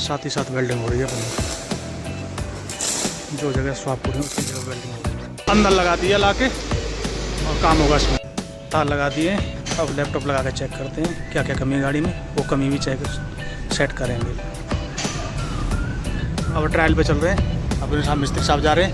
साथ ही साथ वेल्डिंग हो रही है अपनी। जो जगह स्वाप पूरी उसी जगह वेल्डिंग हो रही है। अंदर लगा दिया ला के और काम होगा इसमें। तार लगा दिए। अब लैपटॉप लगा कर चेक करते हैं क्या क्या कमी है गाड़ी में, वो कमी भी चेक सेट करेंगे। अब ट्रायल पे चल रहे हैं, अपने साथ मिस्त्री साहब जा रहे हैं।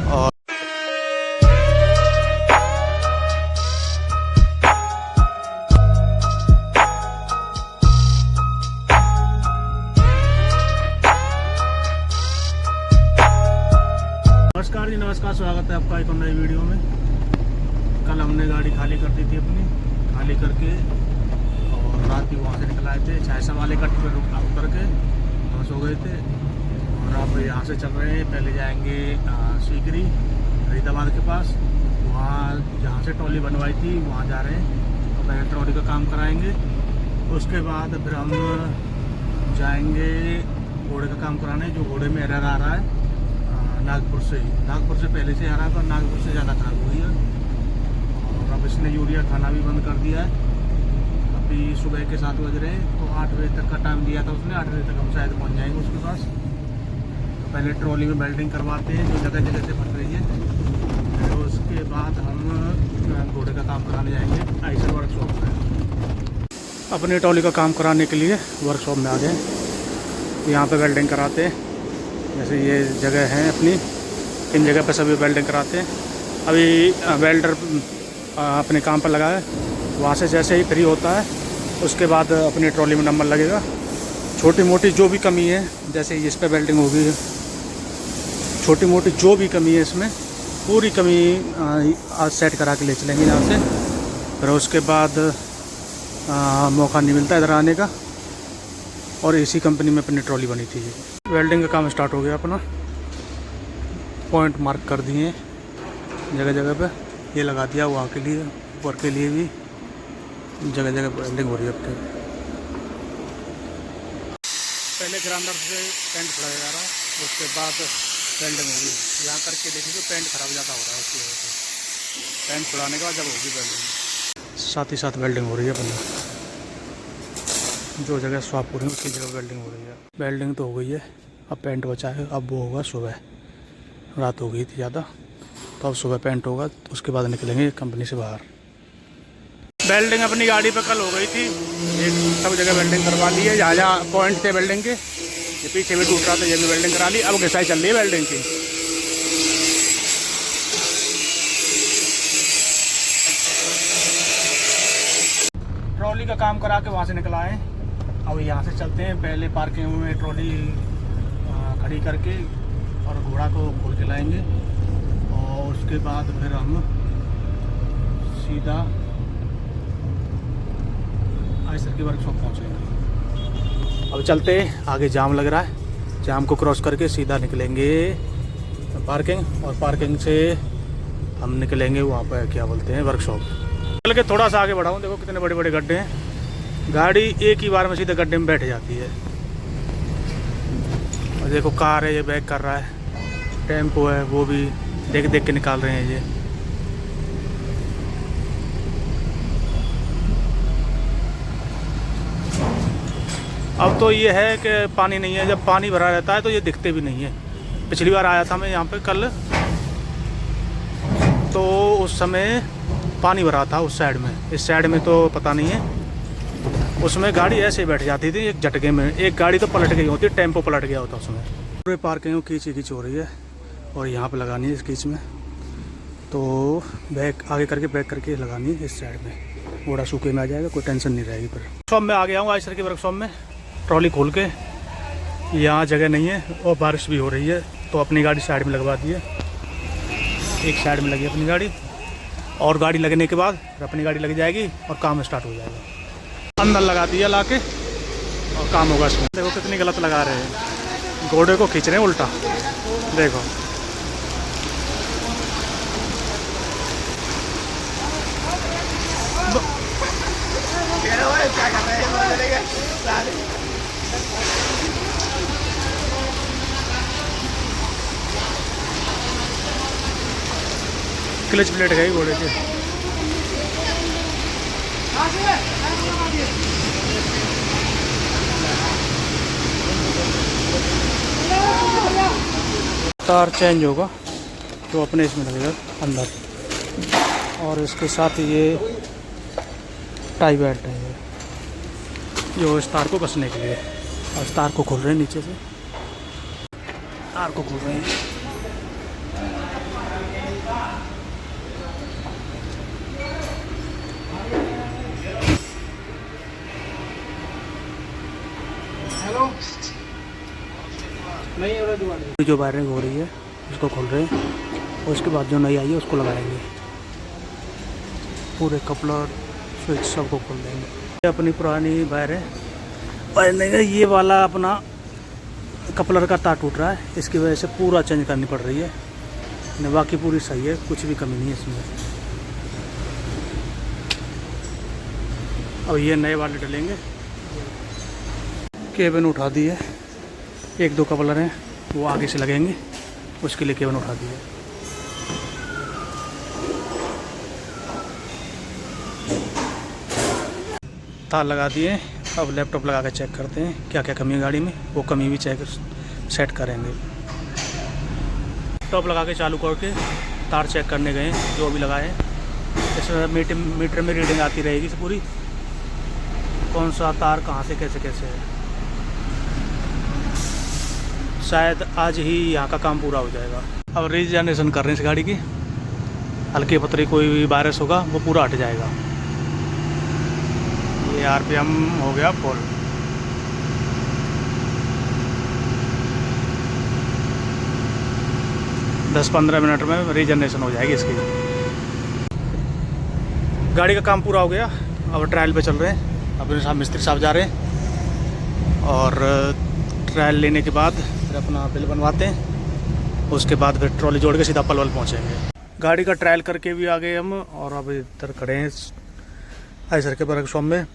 और नमस्कार जी, नमस्कार, स्वागत है आपका एक नई वीडियो में। कल हमने गाड़ी खाली कर दी थी अपनी, खाली करके और रात भी वहाँ से निकल आए थे। छायसा वाले कट पर उतर के हम सो गए थे और अब यहाँ से चल रहे हैं। पहले जाएंगे सीकरी फरीदाबाद के पास, वहाँ जहाँ से ट्रॉली बनवाई थी वहाँ जा रहे हैं। तो पहले ट्रॉली का काम कराएंगे, उसके बाद फिर हम जाएंगे घोड़े का काम कराने। जो घोड़े में एरर आ रहा है नागपुर से पहले से आ रहा है, पर नागपुर से ज़्यादा खराब हुई है। और अब इसने यूरिया खाना भी बंद कर दिया है। अभी सुबह के 7 बज रहे हैं, तो 8 बजे तक का टाइम दिया था उसने। 8 बजे तक हम शायद पहुंच जाएंगे उसके पास। तो पहले ट्रॉली में बेल्टिंग करवाते हैं जो जगह जगह से फट रही है, फिर उसके बाद हम घोड़े का काम कराने जाएंगे आइसर वर्कशॉप में। अपनी ट्रॉली का काम कराने के लिए वर्कशॉप में आ गए। यहाँ पर वेल्डिंग कराते हैं। जैसे ये जगह है अपनी, इन जगह पर सभी वेल्डिंग कराते हैं। अभी वेल्डर अपने काम पर लगा है। वहाँ से जैसे ही फ्री होता है उसके बाद अपनी ट्रॉली में नंबर लगेगा। छोटी मोटी जो भी कमी है, जैसे इस पर वेल्डिंग होगी, छोटी मोटी जो भी कमी है इसमें पूरी कमी आज सेट करा के ले चलेंगे यहाँ से। फिर उसके बाद मौका नहीं मिलता इधर आने का। और इसी कंपनी में अपनी ट्रॉली बनी थी। वेल्डिंग का काम स्टार्ट हो गया अपना। पॉइंट मार्क कर दिए जगह जगह पे, ये लगा दिया। वहाँ के लिए ऊपर के लिए भी जगह जगह वेल्डिंग हो रही है अपनी। पहले ग्राइंडर से पेंट खड़ा जा रहा है, उसके बाद वेल्डिंग होगी। यहाँ करके देखिए तो पेंट खराब ज़्यादा हो रहा है, उसकी वजह से पेंट छुड़ाने के बाद जब होगी वेल्डिंग, साथ ही साथ वेल्डिंग हो रही है अपनी। जो जगह स्वाप हो रही है उसकी जगह वेल्डिंग हो रही है। वेल्डिंग तो हो गई है, अब पेंट बचा है। अब वो होगा सुबह, रात हो गई थी ज़्यादा, तो अब सुबह पेंट होगा। उसके बाद निकलेंगे कंपनी से बाहर। वेल्डिंग अपनी गाड़ी पे कल हो गई थी, एक सब जगह वेल्डिंग करवा ली है। जहाँ जहाँ पॉइंट थे वेल्डिंग के, ये पीछे भी टूट रहा था, ये भी वेल्डिंग करा ली। अब घिसाई चल रही है वेल्डिंग की। ट्रॉली का काम करा के वहाँ से निकल आए। अब यहाँ से चलते हैं। पहले पार्किंग में ट्रॉली खड़ी करके और घोड़ा को खोल के लाएंगे, और उसके बाद फिर हम सीधा आइसर की वर्कशॉप पहुँचेंगे। अब चलते हैं, आगे जाम लग रहा है। जाम को क्रॉस करके सीधा निकलेंगे पार्किंग, और पार्किंग से हम निकलेंगे वहाँ पर क्या बोलते हैं वर्कशॉप। चल के थोड़ा सा आगे बढ़ाऊँ, देखो कितने बड़े बड़े गड्ढे हैं। गाड़ी एक ही बार में सीधे गड्ढे में बैठ जाती है। और देखो कार है, ये बैक कर रहा है। टेम्पो है, वो भी देख देख के निकाल रहे हैं ये। अब तो ये है कि पानी नहीं है। जब पानी भरा रहता है तो ये दिखते भी नहीं है। पिछली बार आया था मैं यहाँ पे कल, तो उस समय पानी भरा था उस साइड में। इस साइड में तो पता नहीं है। उसमें गाड़ी ऐसे बैठ जाती थी एक झटके में। एक गाड़ी तो पलट गई होती, टेम्पो पलट गया होता उसमें। पूरे पार्किंग कीच ही कीच हो रही है, और यहाँ पे लगानी है इस कीच में। तो बैक आगे करके बैक करके लगानी है इस साइड में। घोड़ा सूखे में आ जाएगा, कोई टेंशन नहीं रहेगी। फिर वर्कशॉप में आ गया हूँ, आइसर की वर्कशॉप में। ट्रॉली खोल के, यहाँ जगह नहीं है और बारिश भी हो रही है, तो अपनी गाड़ी साइड में लगवा दी है। एक साइड में लगी अपनी गाड़ी, और गाड़ी लगने के बाद अपनी गाड़ी लग जाएगी और काम स्टार्ट हो जाएगा। अंदर लगा दिया ला के और काम होगा इसमें। देखो कितनी गलत लगा रहे हैं, घोड़े को खींच रहे हैं उल्टा। देखो क्लच प्लेट गई घोड़े के। तार चेंज होगा तो अपने इसमें लगेगा अंदर, और इसके साथ ये टाई बेल्ट है ये, जो इस तार को कसने के लिए। और इस तार को खोल रहे हैं नीचे से, तार को खोल रहे हैं। हेलो, जो वायरिंग हो रही है उसको खोल रहे हैं, और उसके बाद जो नई आई है उसको लगाएंगे। पूरे कपलर स्विच सबको खोल देंगे। ये अपनी पुरानी वायर है, और नहीं ये वाला अपना कपलर का तार टूट रहा है, इसकी वजह से पूरा चेंज करनी पड़ रही है। नहीं बाकी पूरी सही है, कुछ भी कमी नहीं है इसमें। अब ये नए वाले डलेंगे। केबिन उठा दी है, एक दो कपलर हैं वो आगे से लगेंगे, उसके लिए केबिन उठा दी है। तार लगा दिए, अब लैपटॉप लगा कर चेक करते हैं क्या क्या कमी है गाड़ी में, वो कमी भी चेक सेट करेंगे। लैपटॉप लगा के चालू करके तार चेक करने गए जो अभी लगाए हैं। इसमें मीटर में रीडिंग आती रहेगी पूरी, कौन सा तार कहाँ से कैसे कैसे है। शायद आज ही यहाँ का काम पूरा हो जाएगा। अब रीजनरेशन कर रहे हैं इस गाड़ी की, हल्की पतली कोई भी वायरस होगा वो पूरा हट जाएगा। ये आरपीएम हो गया फुल। दस 15 मिनट में रीजनरेशन हो जाएगी इसकी। गाड़ी का काम पूरा हो गया, अब ट्रायल पे चल रहे हैं। अपने साहब मिस्त्री साहब जा रहे हैं, और ट्रायल लेने के बाद फिर अपना बिल बनवाते हैं। उसके बाद फिर ट्रॉली जोड़ के सीधा पलवल पहुंचेंगे। गाड़ी का ट्रायल करके भी आ गए हम, और अब इधर खड़े हैं आइसर के वर्कशॉप में।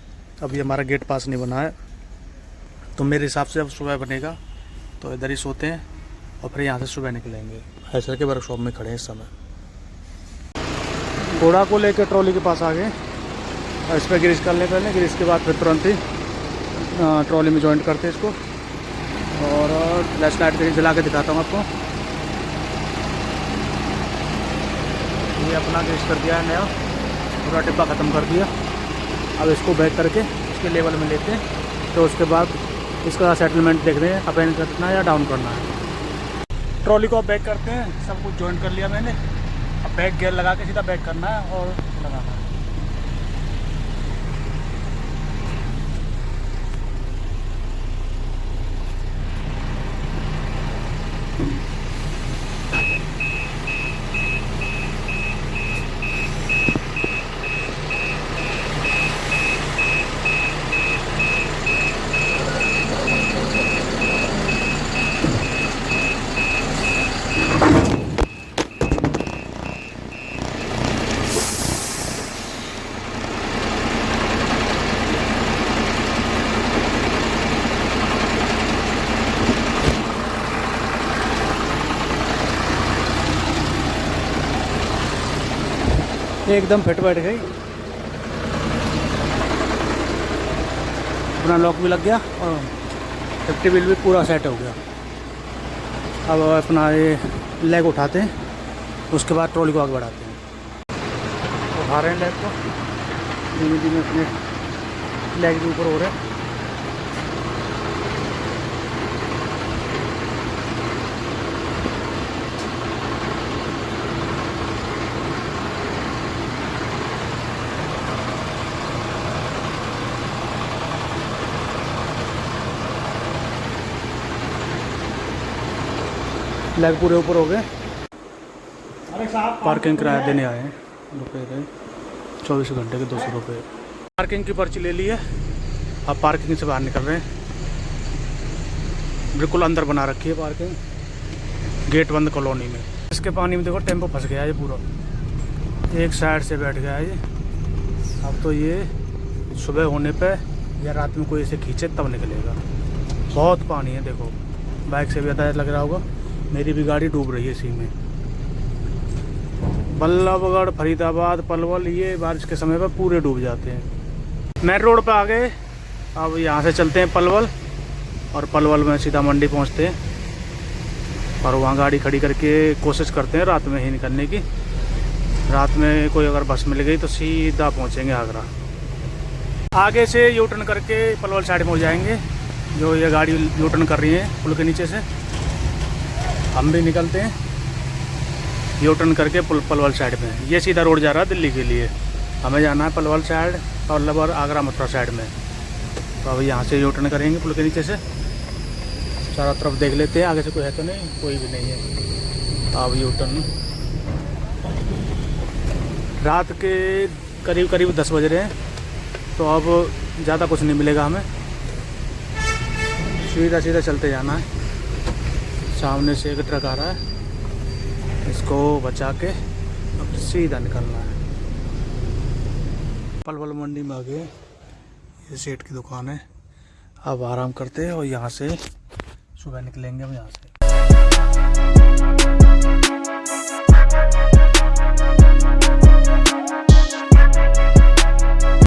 अभी हमारा गेट पास नहीं बना है, तो मेरे हिसाब से अब सुबह बनेगा, तो इधर ही सोते हैं और फिर यहाँ से सुबह निकलेंगे। आइसर के वर्कशॉप में खड़े हैं इस समय। घोड़ा को लेकर ट्रॉली के पास आ गए, और इस पर ग्रीस कर ले पहले, ग्रीस के बाद फिर तुरंत ही ट्रॉली में जॉइंट करते हैं इसको। और फ्लैश लाइट जला के दिखाता हूँ आपको। ये अपना ग्रीस कर दिया है नया, पूरा डिब्बा ख़त्म कर दिया। अब इसको बैक करके इसके लेवल में लेते हैं, तो उसके बाद इसका सेटलमेंट देख रहे हैं, अप एंड करना है या डाउन करना है। ट्रॉली को अब बैक करते हैं, सब कुछ जॉइन कर लिया मैंने। अब बैक गियर लगा के सीधा बैक करना है और लगाना है। एकदम फिट बैठ गई, अपना लॉक भी लग गया और सेफ्टी बिल भी पूरा सेट हो गया। अब अपना ये लेग उठाते हैं, उसके बाद ट्रॉली को आगे बढ़ाते हैं। उठा रहे हैं लेग को, धीमे धीमे अपने लेग के ऊपर हो रहे हैं। लेग पूरे ऊपर हो गए। पार्किंग किराया देने आए हैं, रुपये गए 24 घंटे के 200 रुपये। पार्किंग की पर्ची ले ली है, अब पार्किंग से बाहर निकल रहे हैं। बिल्कुल अंदर बना रखी है पार्किंग, गेट बंद कॉलोनी में। इसके पानी में देखो टेम्पो फंस गया है, ये पूरा एक साइड से बैठ गया है ये। अब तो ये सुबह होने पे या रात में कोई इसे खींचे तब निकलेगा। बहुत पानी है, देखो बाइक से भी अंदाजा लग रहा होगा। मेरी भी गाड़ी डूब रही है इसी में। बल्लभगढ़, फरीदाबाद, पलवल, ये बारिश के समय पर पूरे डूब जाते हैं। मेन रोड पे आ गए, अब यहाँ से चलते हैं पलवल, और पलवल में सीधा मंडी पहुँचते हैं। और वहाँ गाड़ी खड़ी करके कोशिश करते हैं रात में ही निकलने की। रात में कोई अगर बस मिल गई तो सीधा पहुँचेंगे आगरा। आगे से यू टर्न करके पलवल साइड में हो जाएंगे। जो ये गाड़ी यू टर्न कर रही है पुल के नीचे से, हम भी निकलते हैं यू टर्न करके पलवल साइड में। ये सीधा रोड जा रहा है दिल्ली के लिए, हमें जाना है पलवल साइड, पल्लव और आगरा मथुरा साइड में। तो अब यहाँ से यू टर्न करेंगे पुल के नीचे से। चारों तरफ देख लेते हैं, आगे से कोई है तो नहीं, कोई भी नहीं है। अब यू टर्न। रात के करीब 10 बज रहे हैं, तो अब ज़्यादा कुछ नहीं मिलेगा हमें, सीधा चलते जाना है। सामने से एक ट्रक आ रहा है, इसको बचा के अब सीधा निकलना है। पलवल मंडी में आ गए, ये सेठ की दुकान है। अब आराम करते हैं और यहाँ से सुबह निकलेंगे हम यहाँ से।